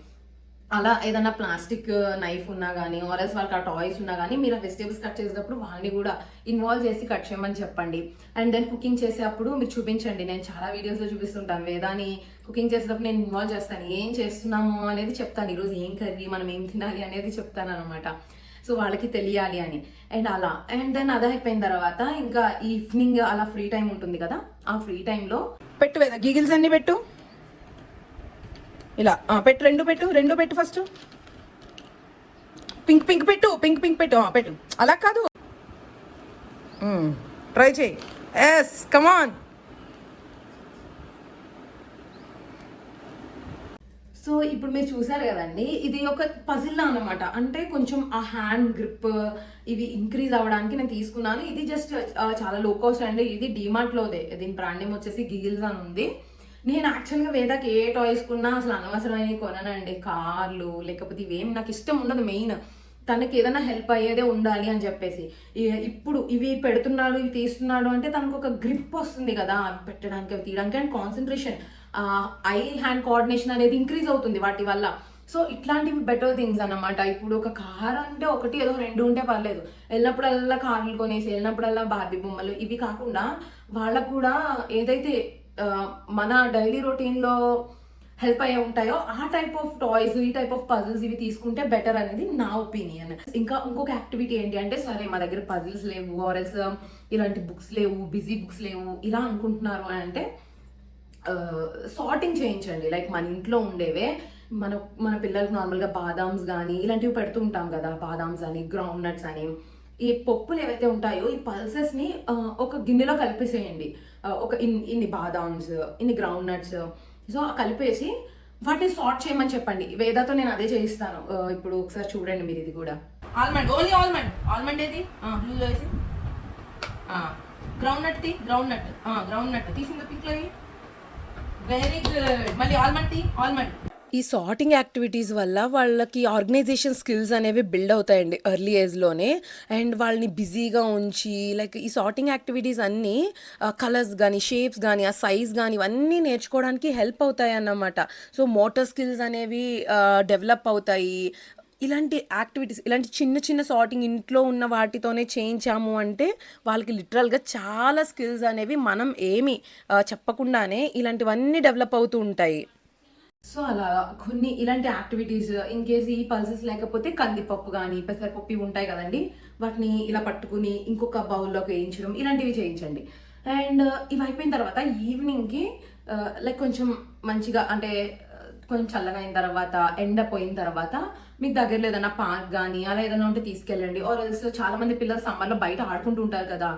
అలా ఏదైనా ప్లాస్టిక్ నైఫ్ ఉన్నా కానీ ఆర్ఎస్ వాళ్ళకి ఆ టాయ్స్ ఉన్నా కానీ మీరు ఆ వెజిటేబుల్స్ కట్ చేసేటప్పుడు వాళ్ళని కూడా ఇన్వాల్వ్ చేసి కట్ చేయమని చెప్పండి. అండ్ దెన్ కుకింగ్ చేసేటప్పుడు మీరు చూపించండి. నేను చాలా వీడియోస్లో చూపిస్తుంటాను. వేదాని కుకింగ్ చేసేటప్పుడు నేను ఇన్వాల్వ్ చేస్తాను. ఏం చేస్తున్నాము అనేది చెప్తాను. ఈరోజు ఏం కర్రీ, మనం ఏం తినాలి అనేది చెప్తాను అనమాట. సో వాళ్ళకి తెలియాలి అని. అండ్ అలా అండ్ దెన్ అది అయిపోయిన తర్వాత ఇంకా ఈవినింగ్ అలా ఫ్రీ టైం ఉంటుంది కదా, ఆ ఫ్రీ టైంలో పెట్టు వేద, గీగిల్స్ అన్ని పెట్టు, ఇలా పెట్టు, రెండు పెట్టు ఫస్ట్. పింక్ పెట్టు, పింక్ పెట్టు, పెట్టు. అలా కాదు, ట్రై చేయి. ఎస్, కమాన్. సో ఇప్పుడు మీరు చూసారు కదండి, ఇది ఒక పజిల్ అన్నమాట. అంటే కొంచెం ఆ హ్యాండ్ గ్రిప్ ఇవి ఇంక్రీజ్ అవ్వడానికి నేను తీసుకున్నాను. ఇది జస్ట్ చాలా లో కాస్ట్ అండి. ఇది డీమార్ట్లోదే. దీని బ్రాండ్ నేమ్ వచ్చేసి గిగిల్స్ అని ఉంది. నేను యాక్చువల్గా వేదాకి ఏ టాయ్స్ కొన్నా అసలు అనవసరమైన కొననండి. కార్లు లేకపోతే ఇవేం నాకు ఇష్టం ఉండదు. మెయిన్ తనకి ఏదైనా హెల్ప్ అయ్యేదే ఉండాలి అని చెప్పేసి. ఇప్పుడు ఇవి పెడుతున్నాడు, ఇవి తీస్తున్నాడు అంటే తనకు ఒక గ్రిప్ వస్తుంది కదా అవి పెట్టడానికి, అవి తీయడానికి. And concentration, I hand coordination అనేది ఇంక్రీజ్ అవుతుంది వాటి వల్ల. సో ఇట్లాంటివి బెటర్ థింగ్స్ అన్నమాట. ఇప్పుడు ఒక కార్ అంటే ఒకటి ఏదో రెండు ఉంటే పర్లేదు. వెళ్ళినప్పుడల్లా కార్లు కొనేసి, వెళ్ళినప్పుడల్లా బార్బీ బొమ్మలు, ఇవి కాకుండా వాళ్ళకు కూడా ఏదైతే మన డైలీ రొటీన్లో హెల్ప్ అయ్యే ఉంటాయో ఆ టైప్ ఆఫ్ టాయ్స్, ఈ టైప్ ఆఫ్ పజిల్స్ ఇవి తీసుకుంటే బెటర్ అనేది నా ఒపీనియన్. ఇంకా ఇంకొక యాక్టివిటీ ఏంటి అంటే, సరే మా దగ్గర పజిల్స్ లేవు, ఆర్ఎల్స్ ఇలాంటి బుక్స్ లేవు, బిజీ బుక్స్ లేవు ఇలా అనుకుంటున్నారు అని అంటే సార్టింగ్ చేయించండి. లైక్ మన ఇంట్లో ఉండేవే మన పిల్లలకు నార్మల్గా బాదామ్స్ కానీ ఇలాంటివి పెడుతూ ఉంటాం కదా, బాదామ్స్ అని, గ్రౌండ్ నట్స్ అని. ఈ పప్పులు ఏవైతే ఉంటాయో ఈ పల్సెస్ని ఒక గిన్నెలో కలిపేసేయండి. ఒక ఇన్ని బాదామ్స్, ఇన్ని గ్రౌండ్ నట్స్, సో కలిపేసి వాటిని సార్ట్ చేయమని చెప్పండి. వేదాతో నేను అదే చేయిస్తాను. ఇప్పుడు ఒకసారి చూడండి మీరు. ఇది కూడా ఆల్మండ్, ఓన్లీ ఆల్మండ్ ఏది బ్లూలో వేసి, గ్రౌండ్ నట్ తీసింది పింక్లో. Very good. మళ్ళీ ఆల్మండ్. ఈ సార్టింగ్ యాక్టివిటీస్ వల్ల వాళ్ళకి ఆర్గనైజేషన్ స్కిల్స్ అనేవి బిల్డ్ అవుతాయండి ఎర్లీ ఏజ్లోనే. అండ్ వాళ్ళని బిజీగా ఉంచి లైక్ ఈ సార్టింగ్ యాక్టివిటీస్ అన్నీ కలర్స్ కానీ, షేప్స్ కానీ, ఆ సైజ్ కానీ ఇవన్నీ నేర్చుకోవడానికి హెల్ప్ అవుతాయి అన్నమాట. సో మోటార్ స్కిల్స్ అనేవి డెవలప్ అవుతాయి. ఇలాంటి యాక్టివిటీస్, ఇలాంటి చిన్న చిన్న సార్టింగ్ ఇంట్లో ఉన్న వాటితోనే చేయించాము అంటే వాళ్ళకి లిటరల్గా చాలా స్కిల్స్ అనేవి మనం ఏమి చెప్పకుండానే ఇలాంటివన్నీ డెవలప్ అవుతూ ఉంటాయి. సో అలా కొన్ని ఇలాంటి యాక్టివిటీస్, ఇన్ కేసు ఈ పల్సెస్ లేకపోతే కందిపప్పు కానీ పెసరపప్పు ఇవి ఉంటాయి కదండి, వాటిని ఇలా పట్టుకుని ఇంకొక బౌల్లోకి వేయించడం, ఇలాంటివి చేయించండి. అండ్ ఇవి అయిపోయిన తర్వాత ఈవినింగ్కి లైక్ కొంచెం మంచిగా అంటే కొంచెం చల్లగా అయిన తర్వాత, ఎండ పోయిన తర్వాత మీకు దగ్గరలో ఏదైనా పార్క్ కానీ అలా ఏదైనా ఉంటే తీసుకెళ్ళండి. ఆర్ ఎల్స్ చాలా మంది పిల్లలు సమ్మర్లో బయట ఆడుకుంటూ ఉంటారు కదా.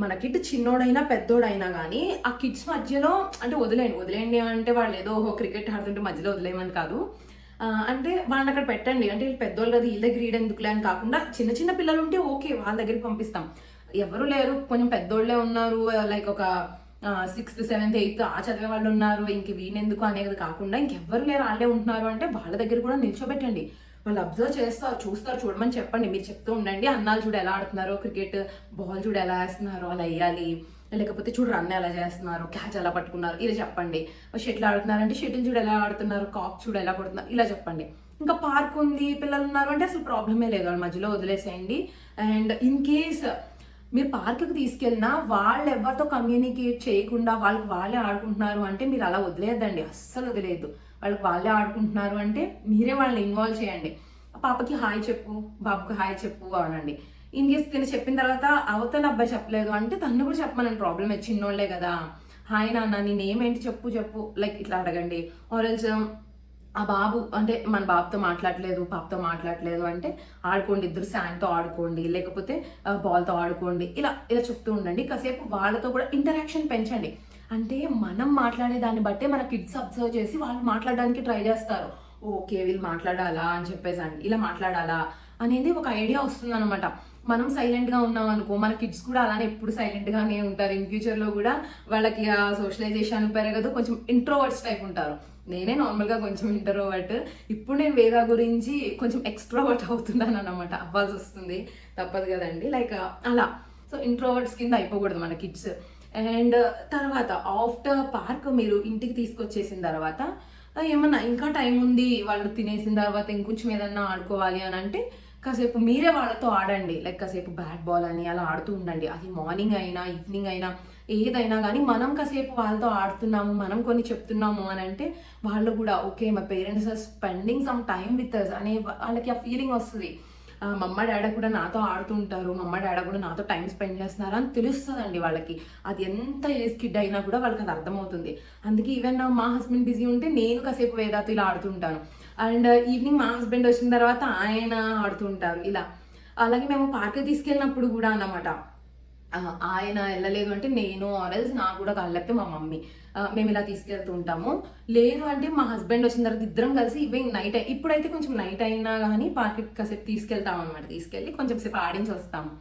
మన కిడ్ చిన్నోడైనా పెద్దోడైనా కానీ ఆ కిడ్స్ మధ్యలో అంటే వదిలేయండి అంటే వాళ్ళు ఏదో క్రికెట్ ఆడుతుంటే మధ్యలో వదిలేయమని కాదు. అంటే వాళ్ళని అక్కడ పెట్టండి. అంటే వీళ్ళు పెద్దోళ్ళు కదా, వీళ్ళ దగ్గర ఈడెందుకులే అని కాకుండా చిన్న చిన్న పిల్లలు ఉంటే ఓకే, వాళ్ళ దగ్గరికి పంపిస్తాం. ఎవరు లేరు, కొంచెం పెద్దోళ్ళే ఉన్నారు, లైక్ ఒక 6th 7th 8th ఆ చదివే వాళ్ళు ఉన్నారు, ఇంక వీణెందుకు అనేది కాకుండా ఇంకెవ్వరు లేరు, వాళ్ళే ఉంటున్నారు అంటే వాళ్ళ దగ్గర కూడా నిల్చోబెట్టండి. వాళ్ళు అబ్జర్వ్ చూస్తారు, చూడమని చెప్పండి. మీరు చెప్తూ ఉండండి, అన్నాలు చూడు ఎలా ఆడుతున్నారో, క్రికెట్ బాల్ చూడు ఎలా వేస్తున్నారో అలా వేయాలి, లేకపోతే చూడు రన్ ఎలా చేస్తున్నారు, క్యాచ్ ఎలా పట్టుకున్నారు ఇలా చెప్పండి. షటిల్ ఆడుతున్నారంటే షటిల్ చూడు ఎలా ఆడుతున్నారు, కాక్ చూడు ఎలా కొడుతున్నారు ఇలా చెప్పండి. ఇంకా పార్క్ ఉంది, పిల్లలు ఉన్నారు అంటే అసలు ప్రాబ్లమే లేదు, వాళ్ళ మధ్యలో వదిలేసేయండి. అండ్ ఇన్ కేస్ మీరు పార్క్కి తీసుకెళ్ళినా వాళ్ళు ఎవరితో కమ్యూనికేట్ చేయకుండా వాళ్ళే ఆడుకుంటున్నారు అంటే మీరు అలా వదిలేయద్దండి, అస్సలు వదిలేదు. వాళ్ళే ఆడుకుంటున్నారు అంటే మీరే వాళ్ళని ఇన్వాల్వ్ చేయండి. పాపకి హాయ్ చెప్పు, బాబుకి హాయ్ చెప్పు అనండి. ఇన్ కేస్ తిని చెప్పిన తర్వాత అవతల అబ్బాయి చెప్పలేదు అంటే తను కూడా చెప్పమని, ప్రాబ్లం చిన్నోళ్లే కదా, హాయ్ నాన్న నీ నేమ్ ఏంటి చెప్పు లైక్ ఇట్లా అడగండి. ఆరెల్స్ ఆ బాబు అంటే మన బాబుతో మాట్లాడలేదు, పాపతో మాట్లాడలేదు అంటే ఆడుకోండి, ఇద్దరు శాండ్తో ఆడుకోండి, లేకపోతే బాల్తో ఆడుకోండి, ఇలా చెప్తూ ఉండండి. కాసేపు వాళ్ళతో కూడా ఇంటరాక్షన్ పెంచండి. అంటే మనం మాట్లాడే దాన్ని బట్టే మన కిడ్స్ అబ్జర్వ్ చేసి వాళ్ళు మాట్లాడడానికి ట్రై చేస్తారు. ఓకే వీళ్ళు మాట్లాడాలా అని చెప్పేసి ఇలా మాట్లాడాలా అనేది ఒక ఐడియా వస్తుంది అనమాట. మనం సైలెంట్గా ఉన్నాం అనుకో, మన కిడ్స్ కూడా అలానే ఎప్పుడు సైలెంట్గానే ఉంటారు. ఇన్ ఫ్యూచర్లో కూడా వాళ్ళకి ఆ సోషలైజేషన్ పెరగదు, కొంచెం ఇంట్రోవర్ట్స్ టైప్ ఉంటారు. నేనే నార్మల్గా కొంచెం ఇంట్రోవర్ట్. ఇప్పుడు నేను వేద గురించి కొంచెం ఎక్స్ట్రోవర్ట్ అవుతున్నాను అన్నమాట, అవ్వాల్సి వస్తుంది, తప్పదు కదండి. లైక్ అలా. సో ఇంట్రోవర్ట్స్ కింద అయిపోకూడదు మన కిడ్స్. అండ్ తర్వాత ఆఫ్టర్ పార్క్ మీరు ఇంటికి తీసుకొచ్చేసిన తర్వాత ఏమన్నా ఇంకా టైం ఉంది, వాళ్ళు తినేసిన తర్వాత ఇంకొంచెం ఏదన్నా ఆడుకోవాలి అని అంటే కాసేపు మీరే వాళ్ళతో ఆడండి. లైక్ కాసేపు బ్యాట్ బాల్ అని అలా ఆడుతూ ఉండండి. అది మార్నింగ్ అయినా ఈవినింగ్ అయినా ఏదైనా కానీ మనం కాసేపు వాళ్ళతో ఆడుతున్నాము, మనం కొన్ని చెప్తున్నాము అని అంటే వాళ్ళు కూడా okay my parents are spending some time with us అనే వాళ్ళకి ఆ ఫీలింగ్ వస్తుంది. మమ్మ డాడీ కూడా నాతో ఆడుతూ ఉంటారు, మమ్మ డాడీ కూడా నాతో టైం స్పెండ్ చేస్తున్నారు అని తెలుస్తుందండి వాళ్ళకి. అది ఎంత ఏజ్ కిడ్ అయినా కూడా వాళ్ళకి అది అర్థమవుతుంది. అందుకే ఈవెన్ మా హస్బెండ్ బిజీ ఉంటే నేను కాసేపు వేదాతో ఇలా ఆడుతుంటాను. అండ్ ఈవినింగ్ మా హస్బెండ్ వచ్చిన తర్వాత ఆయన ఆడుతూ ఉంటారు ఇలా. అలాగే మేము పార్క్ తీసుకెళ్ళినప్పుడు కూడా అన్నమాట, ఆయన వెళ్ళలేదు అంటే నేను ఆర్ఎల్స్ నాకు కూడా కాళ్ళకి మా మమ్మీ మేము ఇలా తీసుకెళ్తూ ఉంటాము. లేదు అంటే మా హస్బెండ్ వచ్చిన తర్వాత ఇద్దరం కలిసి నైట్ ఇప్పుడైతే కొంచెం నైట్ అయినా కానీ పార్క్కి కాసేపు తీసుకెళ్తాం అనమాట. తీసుకెళ్ళి కొంచెం సేపు ఆడించి వస్తాము.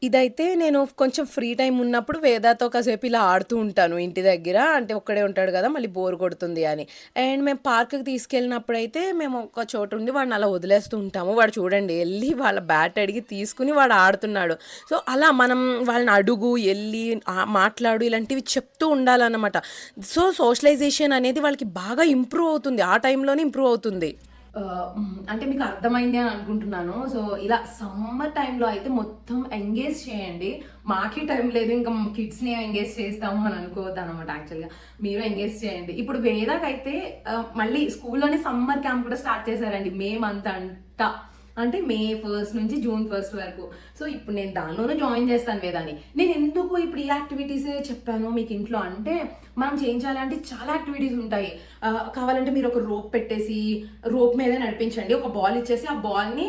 ఇదైతే నేను కొంచెం ఫ్రీ టైం ఉన్నప్పుడు వేదాతో కాసేపు ఇలా ఆడుతూ ఉంటాను ఇంటి దగ్గర. అంటే ఒక్కడే ఉంటాడు కదా, మళ్ళీ బోర్ కొడుతుంది అని. అండ్ మేము పార్క్కి తీసుకెళ్ళినప్పుడు అయితే మేము ఒక చోటు ఉండి వాడిని అలా వదిలేస్తూ ఉంటాము. వాడు చూడండి వెళ్ళి వాళ్ళ బ్యాట్ అడిగి తీసుకుని వాడు ఆడుతున్నాడు. సో అలా మనం వాళ్ళని అడుగు, వెళ్ళి మాట్లాడు, ఇలాంటివి చెప్తూ ఉండాలన్నమాట. సో సోషలైజేషన్ అనేది వాళ్ళకి బాగా ఇంప్రూవ్ అవుతుంది, ఆ టైంలోనే ఇంప్రూవ్ అవుతుంది. అంటే మీకు అర్థమైంది అని అనుకుంటున్నాను. సో ఇలా సమ్మర్ టైంలో అయితే మొత్తం ఎంగేజ్ చేయండి. మాకే టైం లేదు, ఇంకా కిడ్స్ని ఎంగేజ్ చేస్తాము అని అనుకోవద్దు అనమాట. యాక్చువల్గా మీరు ఎంగేజ్ చేయండి. ఇప్పుడు వేదాకైతే మళ్ళీ స్కూల్లోనే సమ్మర్ క్యాంప్ కూడా స్టార్ట్ చేశారండి, మే మంత్ అంతా. అంటే మే 1 నుంచి జూన్ 1 వరకు. సో ఇప్పుడు నేను దానిలోనే జాయిన్ చేస్తాను వేదాన్ని. నేను ఎందుకు ఇప్పుడు ఈ యాక్టివిటీసే చెప్పాను మీకు ఇంట్లో అంటే, మనం చేయించాలి అంటే చాలా యాక్టివిటీస్ ఉంటాయి. కావాలంటే మీరు ఒక రోప్ పెట్టేసి రోప్ మీదే నడిపించండి. ఒక బాల్ ఇచ్చేసి ఆ బాల్ని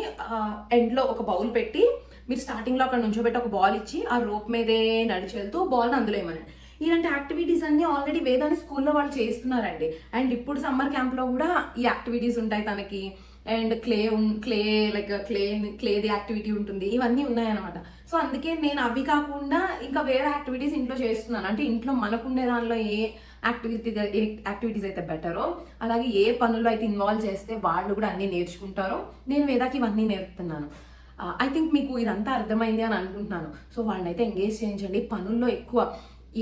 ఎండ్లో ఒక బౌల్ పెట్టి మీరు స్టార్టింగ్లో అక్కడ నుంచోబెట్టి ఒక బాల్ ఇచ్చి ఆ రోప్ మీదే నడిచెళ్తూ బాల్ని అందులో ఏమని. ఇలాంటి యాక్టివిటీస్ అన్ని ఆల్రెడీ వేదాన్ని స్కూల్లో వాళ్ళు చేస్తున్నారండి. అండ్ ఇప్పుడు సమ్మర్ క్యాంప్లో కూడా ఈ యాక్టివిటీస్ ఉంటాయి తనకి. అండ్ క్లేది యాక్టివిటీ ఉంటుంది, ఇవన్నీ ఉన్నాయన్నమాట. సో అందుకే నేను అవి కాకుండా ఇంకా వేరే యాక్టివిటీస్ ఇంట్లో చేస్తున్నాను. అంటే ఇంట్లో మనకుండే దానిలో ఏ యాక్టివిటీస్ అయితే బెటరో, అలాగే ఏ పనులు అయితే ఇన్వాల్వ్ చేస్తే వాళ్ళు కూడా అన్నీ నేర్చుకుంటారో నేను వేదాకి ఇవన్నీ నేర్పుతున్నాను. ఐ థింక్ మీకు ఇదంతా అర్థమైంది అని అనుకుంటున్నాను. సో వాళ్ళని అయితే ఎంగేజ్ చేయించండి. పనుల్లో ఎక్కువ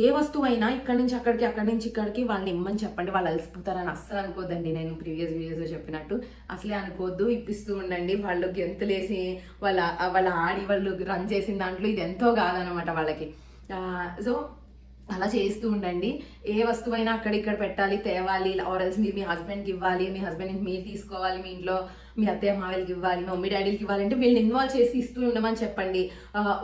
ఏ వస్తువైనా ఇక్కడి నుంచి అక్కడికి, అక్కడి నుంచి ఇక్కడికి వాళ్ళని ఇమ్మని చెప్పండి. వాళ్ళు అలసిపోతారని అస్సలు అనుకోద్దండి. నేను ప్రీవియస్ వీడియోస్లో చెప్పినట్టు అసలే అనుకోవద్దు. ఇప్పిస్తూ ఉండండి. వాళ్ళు గెంతులేసి వాళ్ళ ఆడి వాళ్ళు రన్ చేసిన దాంట్లో ఇది ఎంతో కాదనమాట వాళ్ళకి. సో అలా చేస్తూ ఉండండి. ఏ వస్తువైనా అక్కడిక్కడ పెట్టాలి, తేవాలి, ఆర్ఎల్స్ మీరు మీ హస్బెండ్కి ఇవ్వాలి, మీ హస్బెండ్కి మీరు తీసుకోవాలి, మీ ఇంట్లో మీ అత్తయ్య మావయ్యకి ఇవ్వాలి, మీ మమ్మీ డాడీకి ఇవ్వాలంటే వీళ్ళని ఇన్వాల్వ్ చేసి ఇస్తూ ఉండమని చెప్పండి.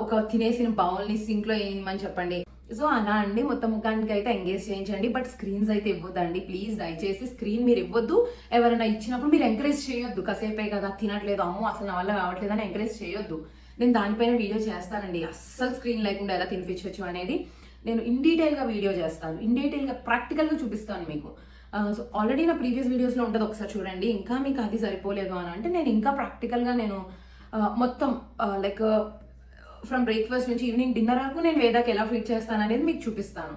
ఒక తినేసిన బౌల్ని సింక్లో వేయమని చెప్పండి. సో అలా అండి, మొత్తం ముఖానికి అయితే ఎంగేజ్ చేయించండి. బట్ స్క్రీన్స్ అయితే ఇవ్వద్దండి ప్లీజ్, దయచేసి స్క్రీన్ మీరు ఇవ్వద్దు. ఎవరైనా ఇచ్చినప్పుడు మీరు ఎంకరేజ్ చేయొద్దు. కాసేపే కదా తినట్లేదు, అమ్మో అసలు నా వల్ల కావట్లేదు అని ఎంకరేజ్ చేయొద్దు. నేను దానిపైన వీడియో చేస్తానండి, అస్సలు స్క్రీన్ లేకుండా ఎలా తినిపించవచ్చు అనేది నేను ఇన్ డీటెయిల్గా వీడియో చేస్తాను. ఇన్ డీటెయిల్గా ప్రాక్టికల్గా చూపిస్తాను మీకు. సో ఆల్రెడీ నా ప్రీవియస్ వీడియోస్లో ఉంటుంది, ఒకసారి చూడండి. ఇంకా మీకు అది సరిపోలేదు అని అంటే నేను ఇంకా ప్రాక్టికల్గా నేను మొత్తం లైక్ ఫ్రమ్ బ్రేక్ఫాస్ట్ నుంచి ఈవినింగ్ డిన్నర్ వరకు నేను వేదాకి ఎలా ఫీడ్ చేస్తాను అనేది మీకు చూపిస్తాను.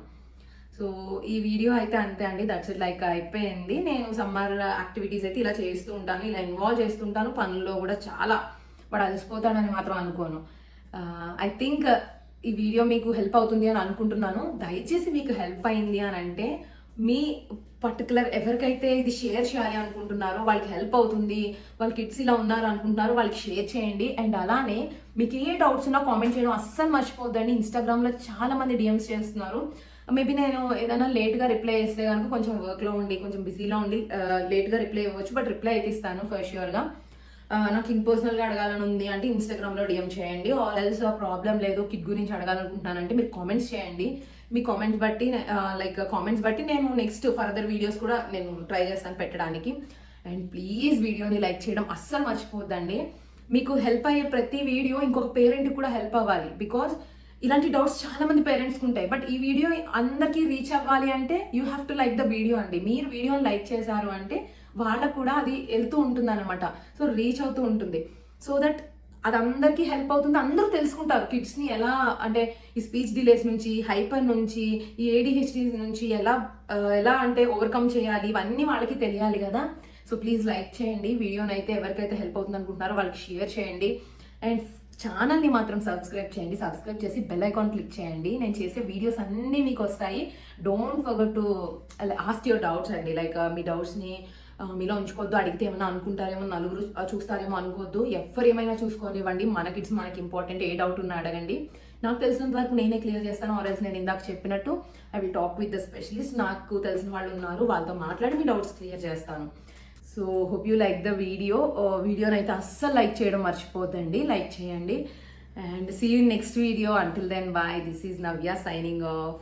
సో ఈ వీడియో అయితే అంతే అండి, దట్స్ ఇట్. లైక్ అయిపోయింది. నేను సమ్మర్ యాక్టివిటీస్ అయితే ఇలా చేస్తూ ఉంటాను, ఇలా ఇన్వాల్వ్ చేస్తుంటాను. పనుల్లో కూడా చాలా వాడు అలసిపోతాడని మాత్రం అనుకోను. ఐ థింక్ ఈ వీడియో మీకు హెల్ప్ అవుతుంది అని అనుకుంటున్నాను. దయచేసి మీకు హెల్ప్ అయింది అని అంటే మీ పర్టికులర్ ఎవరికైతే ఇది షేర్ చేయాలి అనుకుంటున్నారో వాళ్ళకి హెల్ప్ అవుతుంది, వాళ్ళ కిడ్స్ ఇలా ఉన్నారు అనుకుంటున్నారో వాళ్ళకి షేర్ చేయండి. అండ్ అలానే మీకు ఏ డౌట్స్ ఉన్నా కామెంట్ చేయడం అస్సలు మర్చిపోద్దండి. ఇన్స్టాగ్రామ్లో చాలా మంది డిఎమ్స్ చేస్తున్నారు. మేబీ నేను ఏదైనా లేట్గా రిప్లై చేస్తే కనుక కొంచెం వర్క్లో ఉండి కొంచెం బిజీలో ఉండి లేట్గా రిప్లై ఇవ్వచ్చు, బట్ రిప్లై అయితే ఇస్తాను ఫర్ ష్యూర్గా. నాకు ఇంపర్సనల్గా అడగాలని ఉంది అంటే ఇన్స్టాగ్రామ్లో డిఎం చేయండి. ఆర్ ఎల్స్ ప్రాబ్లం లేదు, కిడ్ గురించి అడగాలనుకుంటున్నానంటే మీరు కామెంట్స్ చేయండి. మీ కామెంట్స్ బట్టి నేను నెక్స్ట్ ఫర్దర్ వీడియోస్ కూడా నేను ట్రై చేస్తాను పెట్టడానికి. అండ్ ప్లీజ్ వీడియోని లైక్ చేయడం అస్సలు మర్చిపోద్దండి. మీకు హెల్ప్ అయ్యే ప్రతి వీడియో ఇంకొక పేరెంట్కి కూడా హెల్ప్ అవ్వాలి. బికాజ్ ఇలాంటి డౌట్స్ చాలా మంది పేరెంట్స్కి ఉంటాయి. బట్ ఈ వీడియో అందరికీ రీచ్ అవ్వాలి అంటే you have to like the video అండి. మీరు వీడియోని లైక్ చేశారు అంటే వాళ్ళకు కూడా అది వెళ్తూ ఉంటుంది అనమాట. సో రీచ్ అవుతూ ఉంటుంది. సో దట్ అది అందరికీ హెల్ప్ అవుతుంది. అందరూ తెలుసుకుంటారు కిడ్స్ని ఎలా, అంటే ఈ స్పీచ్ డిలేస్ నుంచి, హైపర్ నుంచి, ఈ ADHD నుంచి ఎలా అంటే ఓవర్కమ్ చేయాలి, ఇవన్నీ వాళ్ళకి తెలియాలి కదా. సో ప్లీజ్ లైక్ చేయండి వీడియోని అయితే, ఎవరికైతే హెల్ప్ అవుతుంది అనుకుంటున్నారో వాళ్ళకి షేర్ చేయండి. అండ్ ఛానల్ని మాత్రం సబ్స్క్రైబ్ చేయండి. సబ్స్క్రైబ్ చేసి బెల్ ఐకాన్ క్లిక్ చేయండి. నేను చేసే వీడియోస్ అన్నీ మీకు వస్తాయి. Don't forget to ask your doubts అండి. లైక్ మీ డౌట్స్ని మీలో ఉంచుకోవద్దు. అడిగితే ఏమైనా అనుకుంటారేమో, నలుగురు చూస్తారేమో అనుకోవద్దు. ఎవరు ఏమైనా చూసుకోనివ్వండి. మన కిడ్స్ మనకి ఇంపార్టెంట్. ఏ డౌట్ ఉన్నా అడగండి. నాకు తెలిసినంత వరకు నేనే క్లియర్ చేస్తాను. ఆర్ఎల్స్ నేను ఇందాక చెప్పినట్టు I will talk with the specialist. నాకు తెలిసిన వాళ్ళు ఉన్నారు, వాళ్ళతో మాట్లాడి మీ డౌట్స్ క్లియర్ చేస్తాను. So hope you like the వీడియోని అయితే అస్సలు లైక్ చేయడం మర్చిపోద్దండి. లైక్ చేయండి. And see you next video. Until then bye. This is Navya signing of.